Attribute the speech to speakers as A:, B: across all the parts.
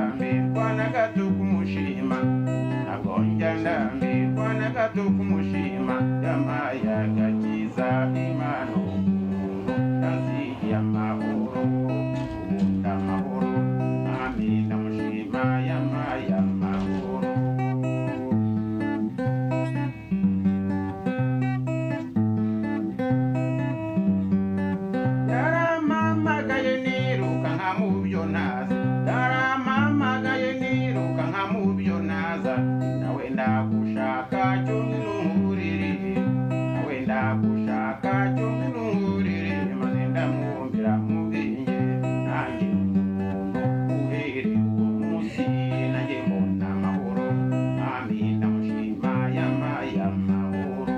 A: ndambirwa na gato kumushima ntabwo njya ndambirwa na gato kumushima yampaye agakiza Imana ukuntu yansigiye amahoro ubundi amahoro nami ndamushima yampaye amahoro yaramamagaye niruka nkamubyo naza yaramamagaye niruka nkamubyo naza nawe ndagushaka cyo nurire nawe ndagushaka cyo nurire maze ndamwumvira mubwenge nanjye uhere uwo munsi nanjye mbona amahoro nami ndamushima yampaye amahoro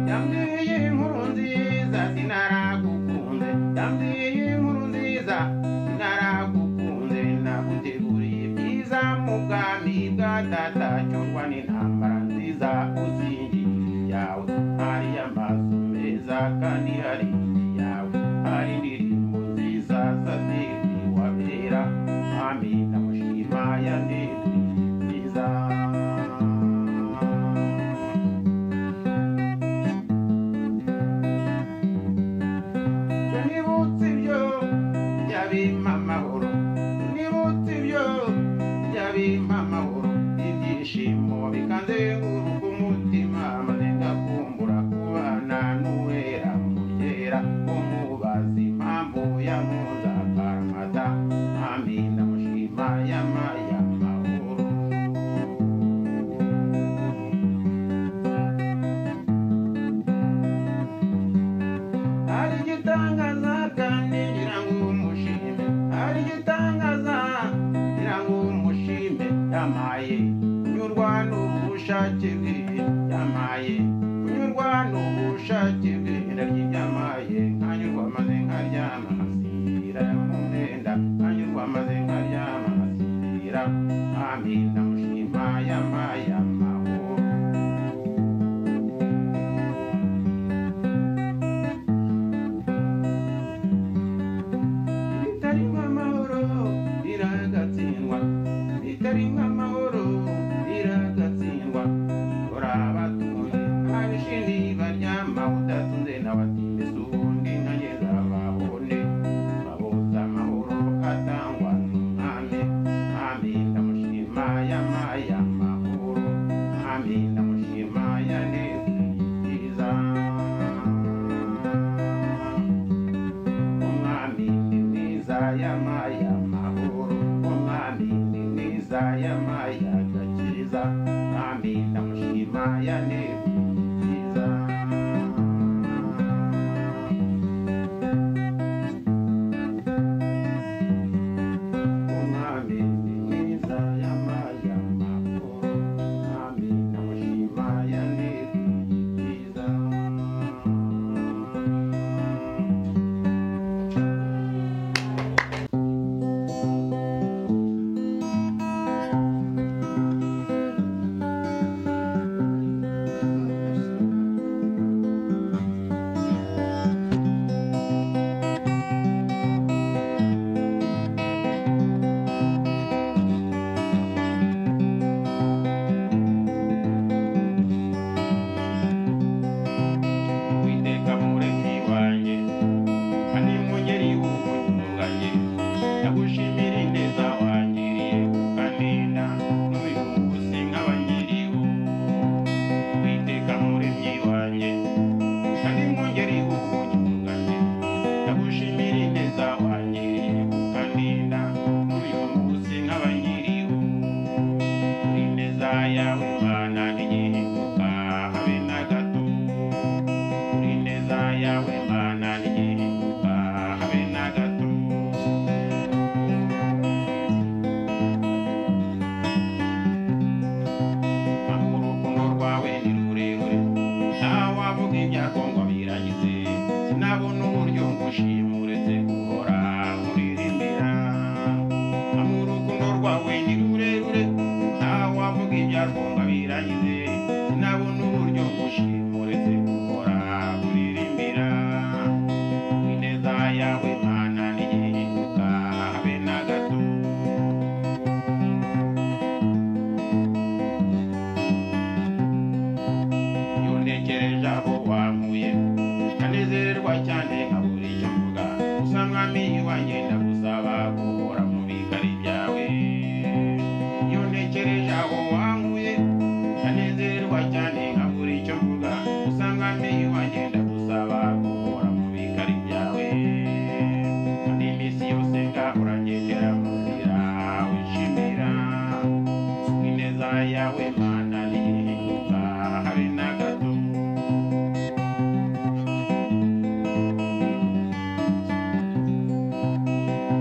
A: yambwiye inkuru nziza sinaragukunze yambwiye inkuru nziza sinaragukunze naguteguriye byiza mu bwami bwa data cyangwa n'intambara nziza uzingiye yawe hari amaso meza kandi hari yawe hari indirimbo nziza zazindi wabera nami ndamushima yanditse nziza nibutse ibyo byabimpa amahoro nibutse ibyo byabimpa amahoro ibyishimo bikanzenguruka umutima maze ngakumbura kubana n'uwera muryera umubaza impamvu yamuza akaramata nami ndamushima yampaye amahoro hari igitangaza kandi ngira ngo umushime hari igitangaza ngira ngo umushime yampaye kunyurwa n'ubushake bwe yampaye kunyurwa n'ubushake bwe ndaryamaye nkanyurwa maze nkaryama nkasinzira mu mwenda nkanyurwa maze nkaryama nkasinzira nami ndamushima yampaye amahoro itarimo amahoro iragatsindwa itarimo amahoro iragatsindwa urabatunze abishindi baryama udatunze n'abatinze sundi nkageza babone babuza amahoro atangwa n'umwami nami ndamushima yampaye amahoro nami ndamushima yanezeye ibyiza umwami ni mwiza yampaye amahoro umwami ni mwiza yampaye agakiza nami ndamushima yanezeye ibyiza umwami ni mwiza yampaye amahoro nami ndamushima yanezeye ibyiza Uwiteka muremyi wanjye kandi mwungeri w'ubugingo bwanjye ndagushimira ineza wangiriye ukandinda n'uyu munsi nkaba nkiriho Uwiteka muremyi wanjye kandi mwungeri w'ubugingo bwanjye ndagushimira ineza wangiriye ukandinda n'uyu munsi nkaba nkiriho kuri ineza yawe Mana ntigihinduka habe na gato kuri ineza yawe Mana ntigihinduka habe na gato aho urukundo rwawe ni rurerure ntawavuga ibyago ngo birangize sinabona uburyo ngushima uretse guhora nkuririmbira aho urukundo rwawe ni rurerure ntawavuga ibyago ngo birangize sinabona uburyo ngushima uretse guhora nkuririmbira nanezerwa cyane nkabura icyo mvuga gusa mwami wanjye ndagusaba guhora mu bikari byawe iyo ntekereje aho wankuye nanezerwa cyane nkabura icyo mvuga gusa mwami wanjye ndagusaba guhora mu bikari byawe kandi iminsi yose ngahora ngendera mu nzira wishimira ineza yawe mana ntihinduka habe na gato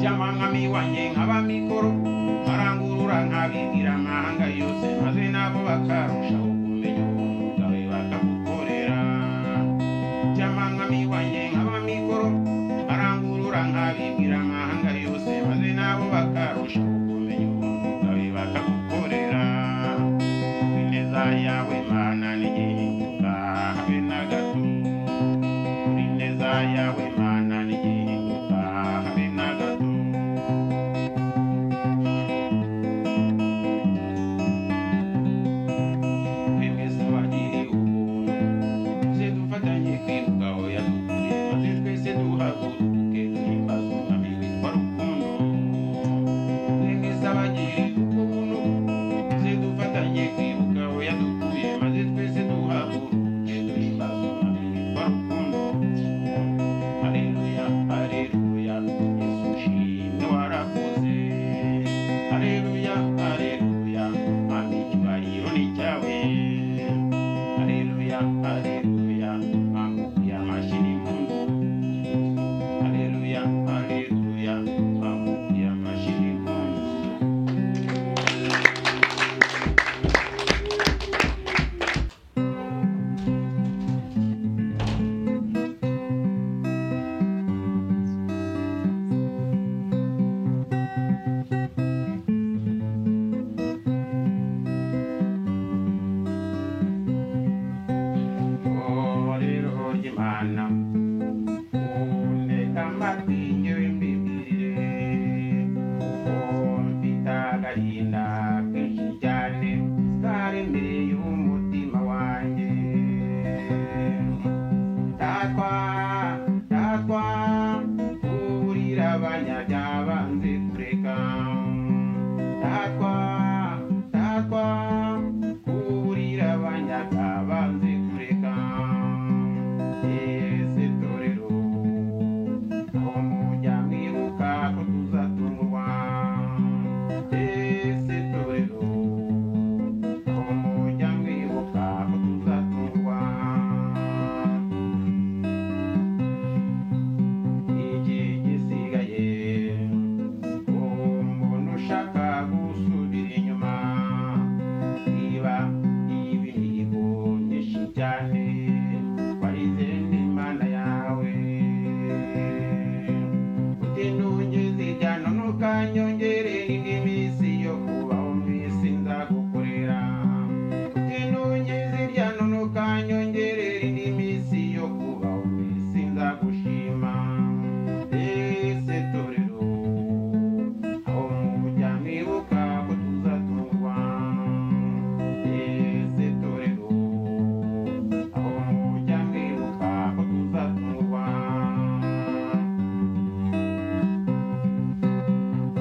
A: jama mwami wanjye nkaba mikoro arangurura nkabibwira amahanga yose maze nabo bakarushaho kumenya ubuntu bwawe bakagukorera jama mwami wanjye nkaba mikoro arangurura nkabibwira amahanga yose maze nabo bakarushaho kumenya ubuntu bwawe bakagukorera ineza yawe mana ntihinduka habe na gato ineza yawe mana ntihinduka habe na gato twese wagiriye ubuntu tuze dufatanye kwibuka aho yadukuye maze twese duhaguruke duhimbaze umwami witwa rukundo twese abagiriye ubuntu tuze dufatanye kwibuka aho yadukuye maze twese duhaguruke duhimbaze umwami witwa rukundo haleluya haleluya yesu ushimwe warakoze haleluya haleluya mwami icyubahiro ni cyawe haleluya haleluya mwambuye amashyi n'impundu haleluya haleluya mwambuye amashyi n'impundu Orero ry'Imana uneka amatwi njyewe mbibwire kuko mfite agahinda kenshi cyane karemereye umutima wanjye tatwa tatwa kurira abanyabyaha banze kureka tatwa tatwa kurira abanyabyaha banze kureka ese torero aho mujya mwibuka ko tuzatungurwa ese torero aho mujya mwibuka ko tuzatungurwa iki gisigaye umuntu ushaka gusubira inyuma niba ibinigo nyinshi cyane warize n'Imana yawe utinungeze ijyana ntukanyongere indi minsi yo kubaho mu isi nzagukorera utinungeze ijyana ntukanyongere indi minsi yo kubaho mu isi nzagushima ese torero aho mujya mwibuka ko tuzatungwa ese torero aho mujya mwibuka ko tuzatungwa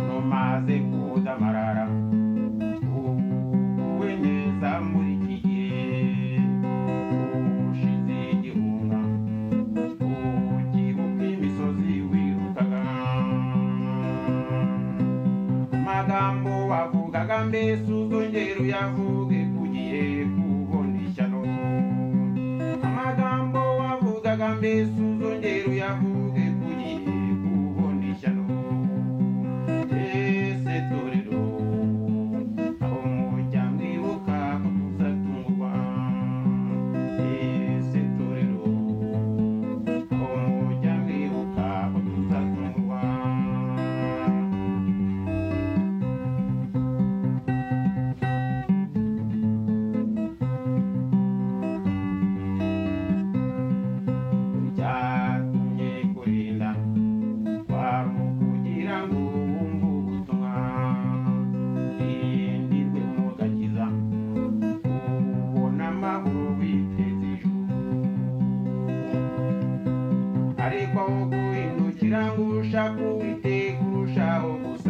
A: numaze kudamarara uwe neza muri iki gihe ushize igihunga ukibuka imisozi wirukaga amagambo wavugaga mbese uzongera uyavuge kugiye kubona ishyano amagambo wavugaga mbese uzongera uyavuge kugiye kubona ishyano ese torero aho mujya mwibuka ko tuzatungurwa ese torero aho mujya mwibuka ko tuzatungurwa icyatumye kuri ushaka Uwiteka urushaho gusa